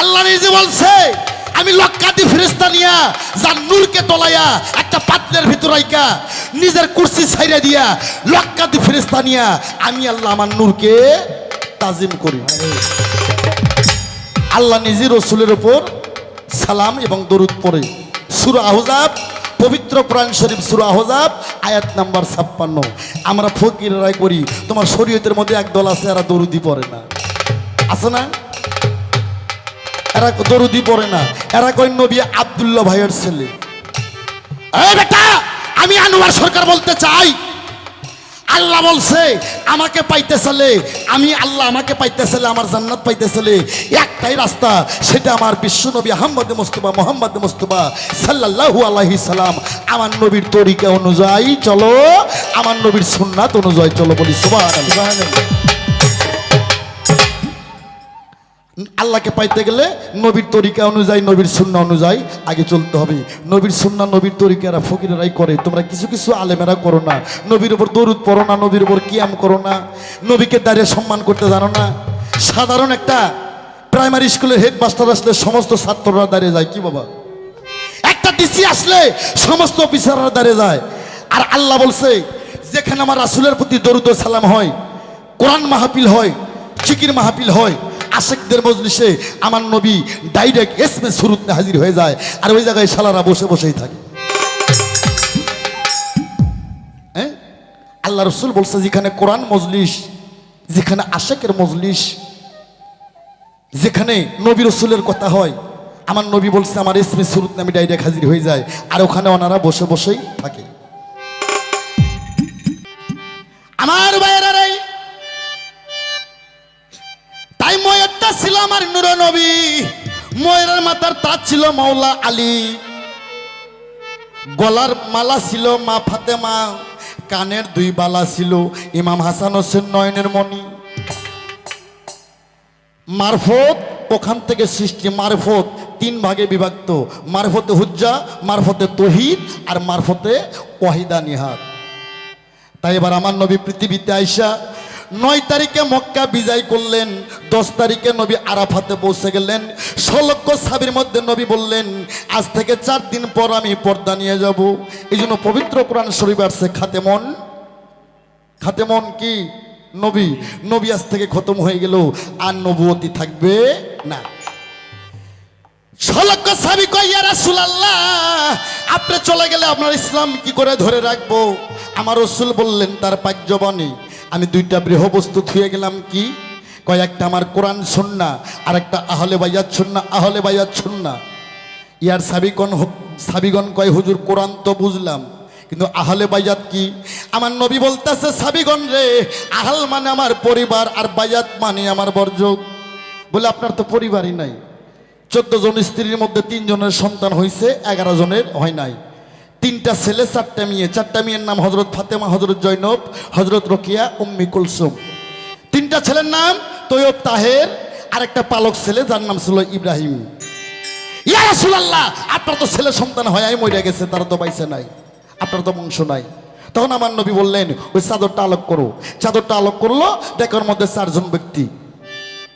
আল্লাহ নিজে বলছে আমি লক্ষাধিক ফেরেশতা নিয়া যার নূরকে তলাইয়া একটা পাত্রের ভিতর রাইকা নিজের কুরসি ছাইরা দিয়া লক্ষাধিক ফেরেশতা নিয়া আমি আল্লাহ আমার নূরকে তাজিম করি। আল্লাহ নিজে রাসূলের উপর সালাম এবং দরুদ পড়ে। সূরা আহজাব, পবিত্র কোরআন শরীফ সূরা আহজাব আয়াত নাম্বার 56। আমরা ফকিররাই করি, তোমার শরীয়তের মধ্যে একদল আছে এরা দরুদি পড়ে না, আছে না? এরা দরুদি পড়ে না, এরা কয় নবী আব্দুল্লাহ ভাইয়ের ছেলে। এই বেটা, আমি আনোয়ার সরকার বলতে চাই, আল্লাহ বলছে আমাকে পাইতে চলে, আমি আল্লাহ আমাকে পাইতে চলে, আমার জান্নাত পাইতে চলে একটাই রাস্তা, সেটা আমার বিশ্ব নবী মোহাম্মদ মুস্তাফা সাল্লাল্লাহু আলাইহি সাল্লাম। আমার নবীর তরিকা অনুযায়ী চলো, আমার নবীর সুন্নাত অনুযায়ী চলো, বলি সুবহানাল্লাহ। আল্লাহকে পাইতে গেলে নবীর তরিকা অনুযায়ী, নবীর সুন্নাহ অনুযায়ী আগে চলতে হবে। নবীর সুন্নাহ নবীর তরিকারা ফকিরেরাই করে, তোমরা কিছু কিছু আলেমেরা করো না। নবীর উপর দরুদ পড়ো না, নবীর উপর কিয়াম করো না, নবীকে দাঁড়িয়ে সম্মান করতে জানো না। সাধারণ একটা প্রাইমারি স্কুলের হেডমাস্টার আসলে সমস্ত ছাত্ররা দাঁড়িয়ে যায়, কি বাবা? একটা ডিসি আসলে সমস্ত অফিসাররা দাঁড়িয়ে যায়। আর আল্লাহ বলছে যেখানে আমার রাসূলের প্রতি দরুদ ও সালাম হয়, কোরআন মাহফিল হয়, জিকির মাহফিল হয়, আশেকদের মজলিসে আমার নবী ডাইরেক্ট ইসমে সুরুতে হাজির হয়ে যায়, আর ওই জায়গায় শালারা বসে বসেই থাকে। হ্যাঁ, আল্লাহ রাসূল বলছে যেখানে কোরআন মজলিস, যেখানে আশেকের মজলিস, যেখানে নবী রাসূলের কথা হয়, আমার নবী বলছে আমার ইসমে সুরুতে আমি ডাইরেক্ট হাজির হয়ে যায়, আর ওখানে ওনারা বসে বসেই থাকে। আমার ভাইয়েরা, তাই ময়ূরটা ছিল আমার নূর নবী, ময়ূরের মাথার তাজ ছিল মাওলা আলী, গলার মালা ছিল মা ফাতেমা, কানের দুই বালা ছিল ইমাম হাসান হোসেন নয়নের মণি। মারফত ওখান থেকে সৃষ্টি, মারফত তিন ভাগে বিভক্ত, মারফতে হুজ্জা, মারফতে তৌহিদ, আর মারফতে ওয়াহিদা নিহাত। তাই এবার আমার নবী পৃথিবীতে আইসা 9 তারিখে মক্কা বিজয় করলেন, 10 তারিখে নবী আরাফাতে পৌঁছে গেলেন। 100 লক্ষ সাহাবীর মধ্যে নবী বললেন আজ থেকে 4 দিন পর আমি পর্দা নিয়ে যাব। এই জন্য পবিত্র কোরআন শরীফ আছে খাতেমন, খাতেমন কি নবী, নবী আজ থেকে খতম হয়ে গেল, আর নবুয়তি থাকবে না। 100 লক্ষ সাহাবী কয় ইয়া রাসূলুল্লাহ, আপনি চলে গেলে আপনার ইসলাম কি করে ধরে রাখবো? আমার রাসূল বললেন তার পাঁচজবানি আমি 2টা বৃহবস্তু থুয়ে গেলাম, কি কয়? একটা আমার কোরআন সুন্নাহ, আর একটা আহলে বাইয়াত সুন্নাহ। আহলে বাইয়াত সুন্নাহ ইয়ার সাবিগণ কয় হুজুর কোরআন তো বুঝলাম, কিন্তু আহলে বাইয়াত কি? আমার নবী বলতেছে সাবিগণ রে, আহল মানে আমার পরিবার, আর বাইয়াত মানে আমার বর্জ। বলে আপনার তো পরিবারই নাই। 14 জন স্ত্রীর মধ্যে 3 জনের সন্তান হয়েছে, 11 জনের হয় নাই। 3টা ছেলে 4টা মেয়ে, 4টা মেয়ের নাম হযরত ফাতেমা, হযরত জয়নব, হযরত রোকেয়া, উম্মে কুলসুম। 3টা ছেলের নাম তৈয়ব, তাহের, আর একটা পালক ছেলে যার নাম ছিল ইব্রাহিম। ইয়া রাসূলুল্লাহ, আপনার তো ছেলে সন্তান হয় মরে গেছে, তারা তো বাইসে নাই, আপনার তো বংশ নাই। তখন আমার নবী বললেন ওই চাদরটা আলোক করো। চাদরটা আলোক করলো, দেখার মধ্যে 4 জন ব্যক্তি,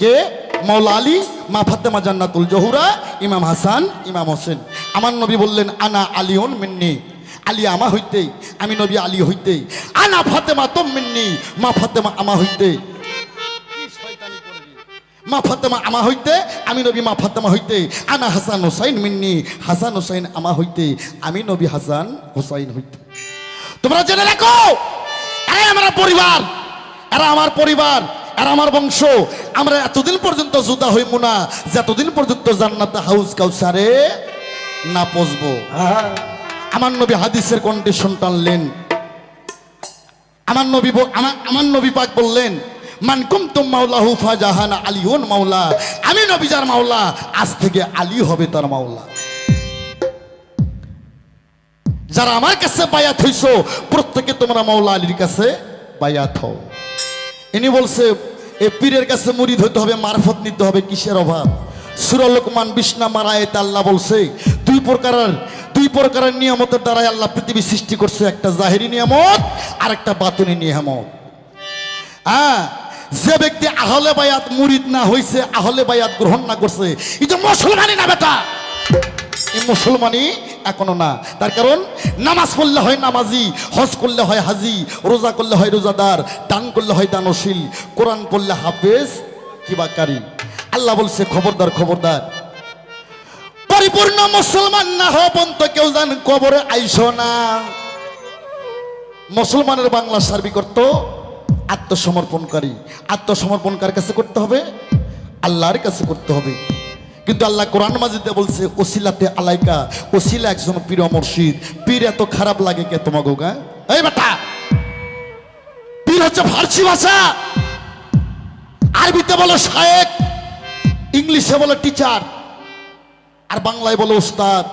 কে? মাওলা আলী, মা ফাতেমা জান্নাতুল জহুরা, ইমাম হাসান, ইমাম হোসেন। আমার নবী বললেন আনা আলিউন মিন্নি, আলী আমা হইতে, আমি নবী আলী হইতে। আনা ফাতেমা তুম মিন্নি, মা ফাতেমা আমা হইতে। মা ফাতেমা আমা হইতে, আমি নবী মা ফাতেমা হইতে। আনা হাসান হোসাইন মিন্নি, হাসান হোসাইন আমা হইতে, আমি নবী হাসান হোসাইন হইতে। তোমরা জেনে রাখো, এরা আমার পরিবার, এরা আমার পরিবার, আর আমার বংশ। আমরা এতদিন পর্যন্ত জুদা হইব না যতদিন পর্যন্ত জান্নাতে হাউস কাউসারে না পৌঁছবো। আমার নবী হাদিসের কন্ডিশন টানলেন। আমার নবী পাক বললেন মান কুনতুম মাওলাহু ফাজাহানা আলিউন মাওলা, আমি নবী যার মাওলা, আজ থেকে আলী হবে তার মাওলা। যারা আমার কাছে বায়াত হইছো প্রত্যেকে তোমরা মাওলা আলীর কাছে বায়াত হও। ইনি বলছে এই পীরের কাছে মুরিদ হইতে হবে, মারফত নিতে হবে, কিসের অভাব? সূরা লোকমান 20 নম্বর আয়াতে আল্লাহ বলছে দুই প্রকারের নিয়ামতের দ্বারাই আল্লাহ পৃথিবী সৃষ্টি করছে, একটা জাহেরি নিয়ামত আর একটা বাতিনি নিয়ামত। যে ব্যক্তি আহলে বায়াত মুরিদ না হইছে, আহলে বায়াত গ্রহণ না করছে, এটা মুসলমানই না বেটা, এই মুসলমানই এখনো না। তার কারণ নামাজ পড়লে হয় নামাজি, হজ করলে হয় হাজি, রোজা করলে হয় রোজাদার, দান করলে হয় দানশীল, কোরআন পড়লে হাফেজ কিবা কারি। আল্লাহ বলছে খবরদার খবরদার, পরিপূর্ণ মুসলমান না হওয়া পর্যন্ত কেউ যেন কবরে আইসো না। মুসলমানের বাংলা সার্বিক অর্থ আত্মসমর্পণকারী। আত্মসমর্পণ কার কাছে করতে হবে? আল্লাহর কাছে করতে হবে। কিন্তু আল্লাহ কোরআন মাজিদে বলছে ওসিলাতে আলাইকা, ওসিলা একজন পীর মুর্শিদ। পীর এত খারাপ লাগে কে তোমাকে? গা এই বেটা, পীর হচ্ছে ফার্সি ভাষা, আরবিতে বলো শায়েখ, ইংলিশে বলো টিচার, আর বাংলায় বলো উস্তাদ।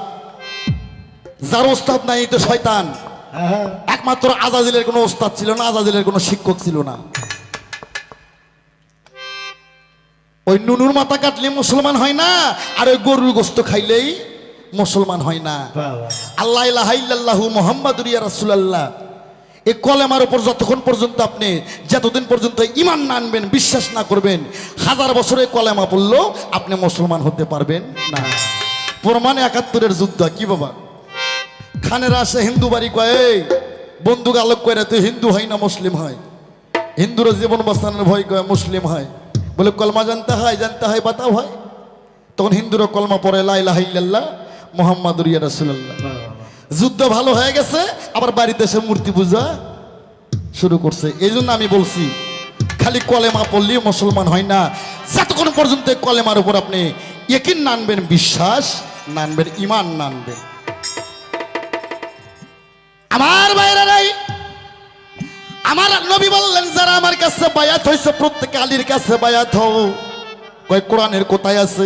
যার উস্তাদ নাই তো শয়তান। একমাত্র আজাজিলের কোনো উস্তাদ ছিল না, আজাজিলের কোনো শিক্ষক ছিল না। ওই নুনুর মাথা কাটলে মুসলমান হয় না, আর ওই গরুর গোস্ত খাইলেই মুসলমান হয় না। আল্লাহ ইলাহা ইল্লাল্লাহু মুহাম্মাদুর রাসূলুল্লাহ, এই কলেমার উপর যতক্ষণ পর্যন্ত আপনি যতদিন পর্যন্ত ঈমান না আনবেন, বিশ্বাস না করবেন, 1000 বছরে কলেমা পড়লেও আপনি মুসলমান হতে পারবেন না। প্রমাণ 71-এর যুদ্ধ। কি বাবা খানেরা আসে হিন্দু বাড়ি কয়, বন্দুক আলোক করে তুই হিন্দু হয় না মুসলিম হয়? হিন্দুরা জীবন বাঁচানোর ভয় কয় মুসলিম হয়। বলে কলমা জানতে হয় বাতাও হয়। তখন হিন্দুরা কলমা পড়ে লা ইলাহা ইল্লাল্লাহ মুহাম্মাদুর রাসূলুল্লাহ। যুদ্ধ ভালো হয়ে গেছে, আবার বাড়িতে এসে মূর্তি পূজা শুরু করছে। এই জন্য আমি বলছি খালি কলেমা পড়লেই মুসলমান হয় না। যতক্ষণ পর্যন্ত কলেমার উপর আপনি ইয়াকিন না আনবেন, বিশ্বাস না আনবেন, ঈমান না আনবেন। আমার ভাইরাই, আমার নবী বললেন যারা আমার কাছে বায়াত হয়েছে প্রত্যেকে আলীর কাছে বায়াত হও। কয় কোরআনের কোথায় আছে?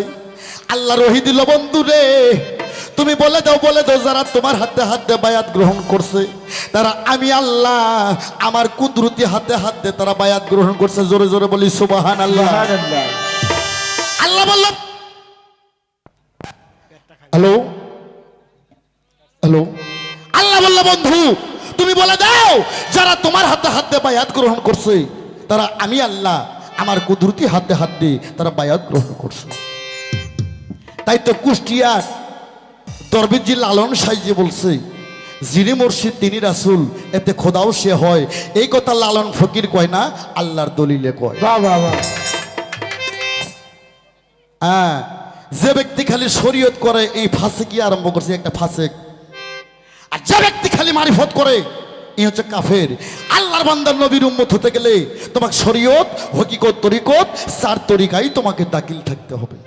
আল্লাহ রহি দিল বন্ধু রে, তুমি বলে দাও যারা তোমার হাতে হাতে বায়াত গ্রহণ করছে তারা আমি আল্লাহ আমার কুদরতি হাতে হাত দিয়ে তারা বায়াত গ্রহণ করছে। জোরে জোরে বলি সুবহানাল্লাহ। আল্লাহ বলল, হ্যালো হ্যালো, আল্লাহ বলল বন্ধু তুমি বলে দাও যারা তোমার হাতে হাত দিয়ে বায়াত গ্রহণ করছে তারা আমি আল্লাহ আমার কুদরতি হাতে হাত দিয়ে তারা বায়াত গ্রহণ করছে। তাই তো কুষ্টিয়ার দরবেজি লালন সাইজি বলছে, যিনি মুর্শিদ তিনি রাসূল, এতে খোদাও সে হয়। এই কথা লালন ফকির কয় না, আল্লাহর দলিলে কয়। হ্যাঁ, যে ব্যক্তি খালি শরীয়ত করে এই ফাসিকি আরম্ভ করছে, একটা ফাসিক। আর যে ব্যক্তি খালি মারিফত করে এই হচ্ছে কাফের। আল্লাহর বান্দার নবীর উম্মত হতে গেলে তোমাকে শরীয়ত, হকিকত, তরিকত, 4 তরিকায় তোমাকে দাখিল থাকতে হবে।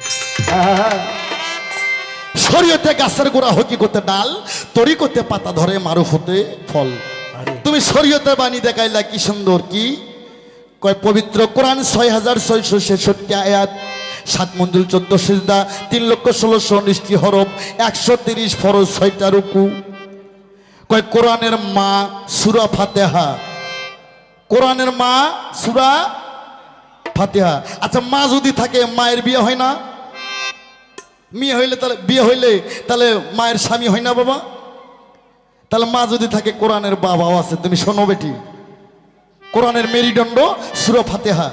শরীয়তে গাছের গোড়া, হকিকতে ডাল, তরিকতে পাতা ধরে, মারুফতে ফল। তুমি শরীয়তে বাণী দেখাইলা কি সুন্দর, কি কয় পবিত্র কোরআন 6666 আয়াত, 7 মঞ্জুল 14 সিজদা, 3,16,19 হরফ, 130 ফরজ, 6টা রুকু। কয় কোরআনের মা সূরা ফাতিহা, কোরআনের মা সূরা ফাতিহা। আচ্ছা, মা যদি থাকে মায়ের বিয়ে হয় না? মেয়ে হইলে তাহলে বিয়ে হইলে তাহলে মায়ের স্বামী হয় না বাবা? তাহলে মা যদি থাকে কোরআনের বাবাও আছে। তুমি শোনো বেটি, কোরআনের মেরুদণ্ড সূরা ফাতিহা।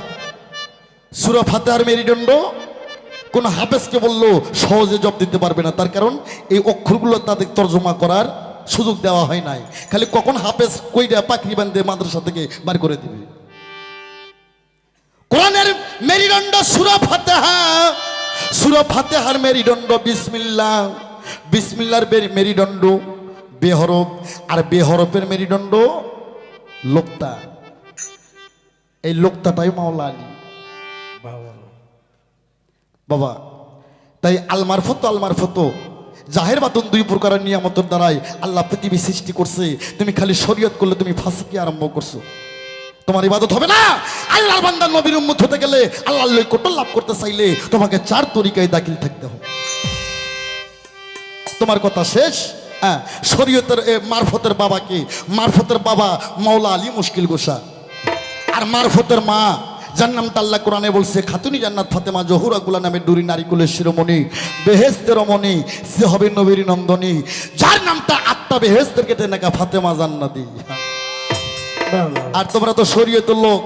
সূরা ফাতিহার মেরুদণ্ড কোন হাফেজকে বললো সহজে জব দিতে পারবে না, তার কারণ এই অক্ষরগুলো তাদের তর্জমা করার সুযোগ দেওয়া হয় নাই। খালি কখন হাফেজ কইরা পাখরি বান্ধে মাদ্রাসা থেকে বার করে দিবে। কোরআনের মেরুদণ্ড সূরা ফাতিহা। সূরা ফাতিহার মেরুদণ্ড বিসমিল্লাহ, বিসমিল্লাহর মেরুদণ্ড বেহরফ, আর বেহরফের মেরুদণ্ড লোক্তা। এই লোক্তাটাই মাওলা আলী বাবা। তাই আলমারফত জাহের বাতুন 2 প্রকারের নিয়ামতের দ্বারাই আল্লাহ পৃথিবী সৃষ্টি করছে। তুমি খালি শরীয়ত করলে তুমি ফাসিকি আরম্ভ করছো, তোমার ইবাদত হবে না। আল্লাহর বান্দা নবীর উম্মত হতে গেলে, আল্লাহর নৈকট্য লাভ করতে চাইলে তোমাকে 4 তরিকায় দাখিল থাকতে হবে। তোমার কথা শেষ। হ্যাঁ, শরীয়তের মারফতের বাবাকে, মারফতের বাবা মাওলা আলী মুশকিল গোসা, আর মারফতের মা যার নামটা আল্লাহ কোরআনে বলছে খাতুনি জান্নাত ফাতেমা জহুরা গুলা নামের ডুরি, নারীকুলের শিরোমণি, বেহেশতের রমণী, সে হবে নবীর নন্দনী, যার নামটা 8টা বেহেশতের কেটে নাকা ফাতেমা জান্নাতি। আর তোমরা তো শরীয়তের লোক,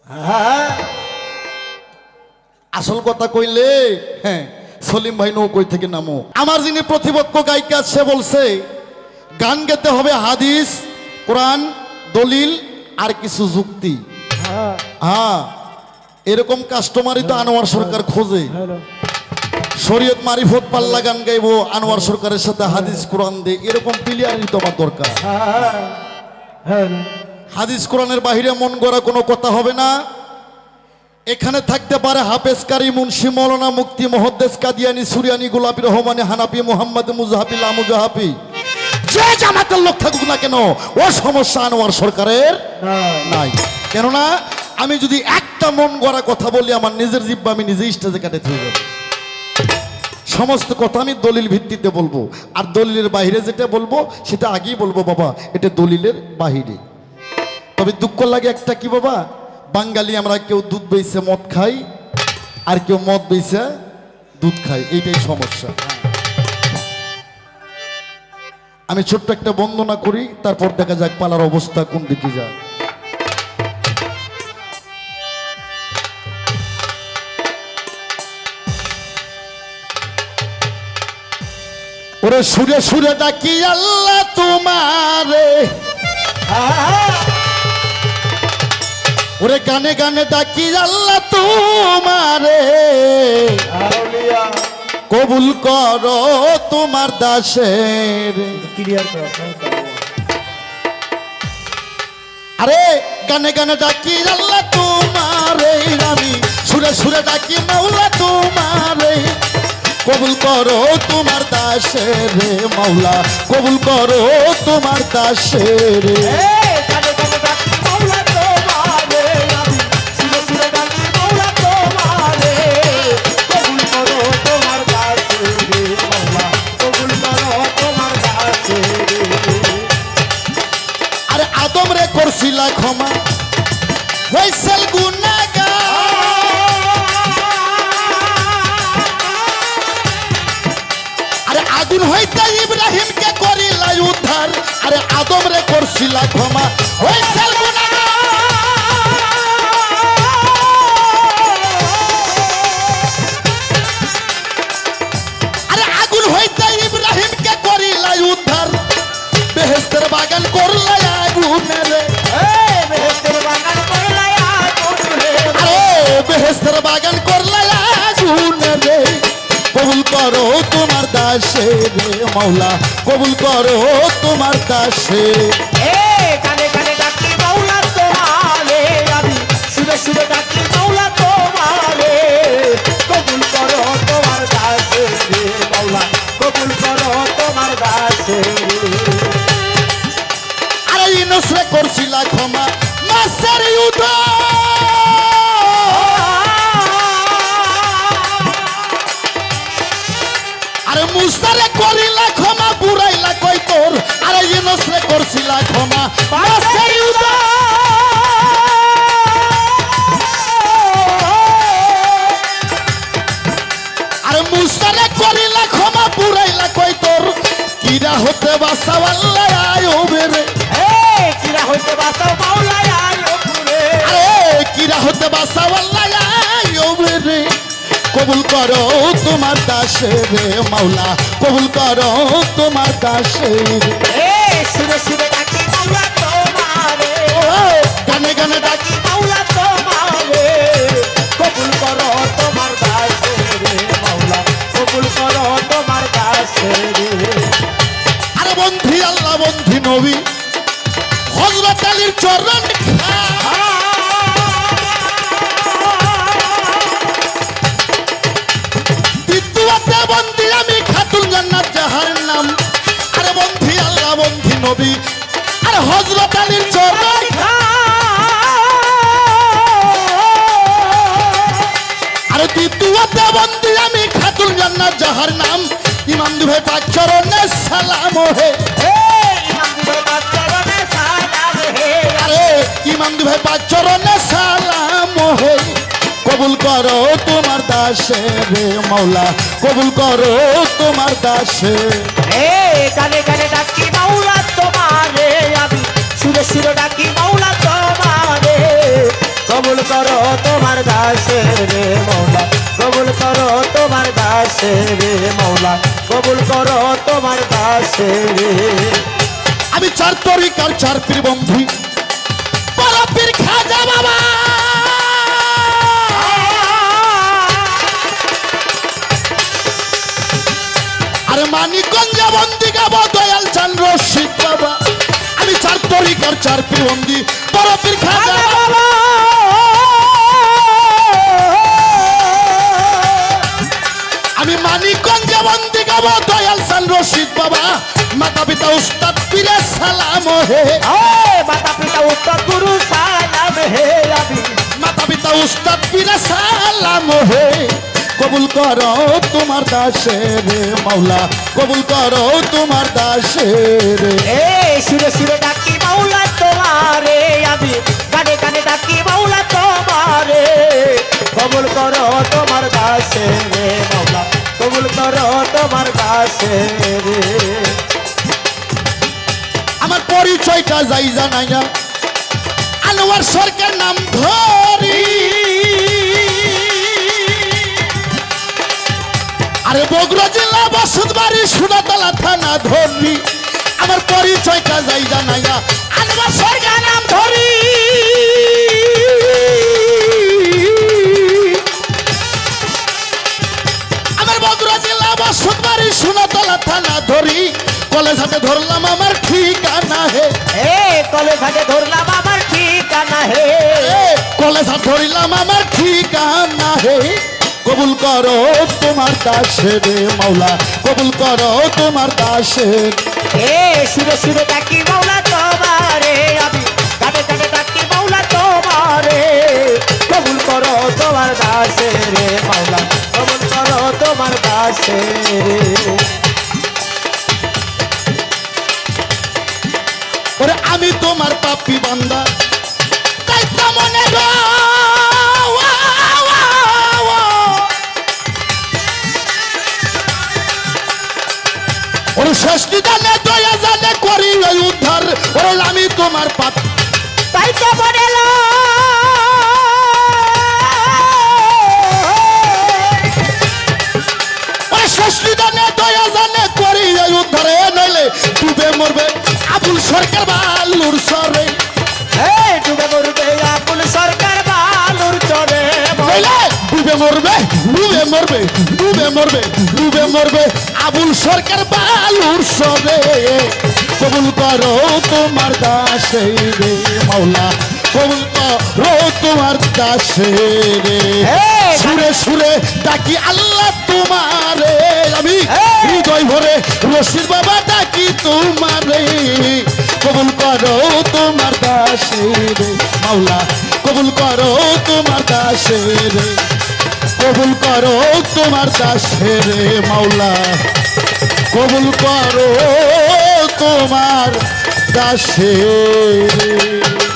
হ্যাঁ আসল কথা কইলে হ্যাঁ সলিম ভাই নৌকোই থেকে নামো। আমার যিনি প্রতিপক্ষ গায়িকা সে বলছে গান গেতে হবে হাদিস কোরআন দলিল আর কিছু যুক্তি। হ্যাঁ হ্যাঁ এরকম কাস্টমারই তো আনোয়ার সরকার খোঁজে। হ্যালো শরীয়ত মারিফত পাল্লা গান গাইবো আনোয়ার সরকারের সাথে হাদিস কোরআন দে, এরকম প্লেয়ারই তো আমার দরকার। হ্যাঁ হ্যালো হাদিস কোরআনের বাহিরে মন গড়া কোনো কথা হবে না। এখানে থাকতে পারে হাফেজ কারি মুন্সি মৌলানা মুক্তি মহদ্দেস কাদিয়ানি সুরিয়ানি গোলাপি রহমানি হানাফি মোহাম্মদ মুজাহাবি লামুজাহাবি যে জামাতের লোক থাকুক না কেন ও সমস্যা আনোয়ার সরকারের নাই। কেননা আমি যদি একটা মন গড়া কথা বলি আমার নিজের জিব্বা আমি নিজে স্টেজে কাটে থেকে যাব। সমস্ত কথা আমি দলিল ভিত্তিতে বলবো, আর দলিলের বাইরে যেটা বলবো সেটা আগেই বলবো বাবা এটা দলিলের বাহিরে। তবে দুঃখ লাগে একটা কি বাবা, বাঙালি আমরা কেউ দুধ বেইছে মদ খাই আর কেউ মদ বেইছে দুধ খাই, এইটাই সমস্যা। আমি ছোট্ট একটা বন্দনা করি তারপর দেখা যাক পালার অবস্থা কোন দিকে যায়। ওরে সুরে সুরে ডাকি আল্লাহ তোমারে, ওরে গানে গানে ডাকি আল্লাহ তোমারে, কবুল করো তোমার দাসের। ক্লিয়ার করো। আরে গানে গানে ডাকি আল্লাহ তোমারে, আমি সুরে সুরে ডাকি মাওলা তোমারে, কবুল করো তোমার দাসের মাওলা, কবুল করো তোমার দাসের। আরে আদম রে করছিলা ক্ষমা হইছেল গুনাহগার, আরে আগুন হইতে ইব্রাহিমকে করিলা উদ্ধার, আরে আদম রে করছিলা ক্ষমা হইছেল গুনাহগার, আরে আগুন হইতে ইব্রাহিমকে করিলা উদ্ধার, বেহেশতের বাগান করলা আগুনে রে, বেহেশতের বাগান করলা আগুনে, আরে বেহেশতের বাগান করলা আগুনে রে, কবুল করো তোমার দাসে রে মাওলা, কবুল করো তোমার দাসে। কানে কানে ডাকি মাওলা তোমারে, আমি সুরে সুরে ডাকি মাওলা তোমারে, কবুল করো তোমার দাসে রে মাওলা, কবুল করো তোমার দাসে। আরে ইনসরে করছিলা ক্ষমা মাসের উদয়, আরে মুসারে করিলা ক্ষমা বুড়াইলা কই তোর, আরে ইনসরে করছিলা ক্ষমা মাসের উদয়, আরে মুসারে করিলা ক্ষমা বুড়াইলা কই তোর, কিরা হতে বাসাও আল্লাহ আয়ুবে রে, কিরা হইতে বাঁচাও মাওলা আলো ঘুরে, আরে কিরা হতে বাসাও আল্লাহ আয়ুবে রে, কবুল করো তোমার দাসে রে মাওলা, কবুল করো তোমার দাসে রে। সুরে সুরে ডাকি মাওলা তোমারে, গানে গানে ডাকি মাওলা তোমারে, কবুল করো তোমার দাসে রে মাওলা, কবুল করো তোমার দাসে রে। আরে বন্ধি আল্লাহ বন্ধি নবী হযরত আলীর চরণ দ্বিতীয়তে বন্ধি আমি খাতুন জান্নাত যাহার নাম, আরে বন্ধি আল্লাহ বন্ধি নবী আরে হযরত আলীর চরণ, আরে দ্বিতীয়তে বন্ধি আমি খাতুন জান্নাত যাহার নাম, ইমাম দুভাই পাক চরণে সালাম হে, আরে ইমাম দুভাই পাক চরণে সালাম হে, কবুল করো তোমার দাসে রে মাওলা, কবুল করো তোমার দাসে। কানে কানে ডাকি মাওলা তোমারে, আমি সুরে সুরে ডাকি মাওলা তোমারে, কবুল করো তোমার দাসে রে মৌলা কবুল করো তোমার দাসে রে মৌলা কবুল করো তোমার দাসে রে আমি চার তরিকার চার পীর বন্ধু বড় পীর খাজা বাবা আরে মানিকগঞ্জে বন্দি গাবো দয়াল চান রশিদ বাবা আমি চার তরিকার চার পীর বন্ধু বড় পীর খাজা বাবা আমি মানিকগঞ্জে বন্দি গাবো দয়াল চান রশিদ বাবা মাতা পিতা উস্তাদ পীরে সালাম হে মাতা পিতা উত্তর গুরু সালাম হে আমি মাতা পিতা উস্তাদ পীরে সালাম হে কবুল করো তোমার দাসে রে মাওলা কবুল করো তোমার দাসে রে এ সুরে সুরে ডাকি মাওলা তোমারে আমি গানে গানে ডাকি মাওলা তোমারে কবুল করো তোমার দাসে রে মাওলা কবুল করো তোমার দাসে রে আমার পরিচয়টা যাই জানাই না আনোয়ার সরকার নাম ধরি আরে বগুড়া জেলা বসতবাড়ি সুনাতলা থানা ধরি আমার পরিচয়টা যাই জানাই না আনোয়ার সরকার নাম ধরি আমার বগুড়া জেলা বসতবাড়ি সুনাতলা থানা ধরি কলেজ হাতে ধরলাম আমার ঠিকানা হে এ কলেজ হাটে ধরলাম আমার ঠিকানা হে কলেজ হাত ধরিলাম আমার ঠিকানা হে কবুল করো তোমার দাসে রে মাওলা কবুল করো তোমার দাসে এ সুরে সুরে ডাকি মাওলা তোমারে আমি গানে গানে ডাকি মাওলা তোমারে কবুল করো তোমার দাসে রে মাওলা কবুল করো তোমার দাসে রে ওরে আমি তোমার পাপী বান্দা তাই তো মনে গো ওরে শেষ নিদানে দয়া জানে করি ওই উদ্ধার ওরে আমি তোমার পাপ তাই তো মনে ওরে শেষ নিদানে দয়া জানে করি ওই উদ্ধারে নইলে ডুবে মরবে আবুল সরকার বালুর সরে ডুবে মরবে আকুল সরকার বালুর চরে নইলে ডুবে মরবে ডুবে মরবে ডুবে মরবে ডুবে মরবে আবুল সরকার বালুর সরে কবুল করো তোমার দাসে রে মাওলা কবুল করো তোমার দাসে রে সুরে সুরে ডাকি আল্লাহ তোমারে আমি হৃদয় ভরে রশিদ বাবা ডাকি তোমারে কবুল করো তোমার দাসে রে মাওলা কবুল করো তোমার দাসে রে কবুল করো তোমার দাসে রে মাওলা কবুল করো তোমার দাসে রে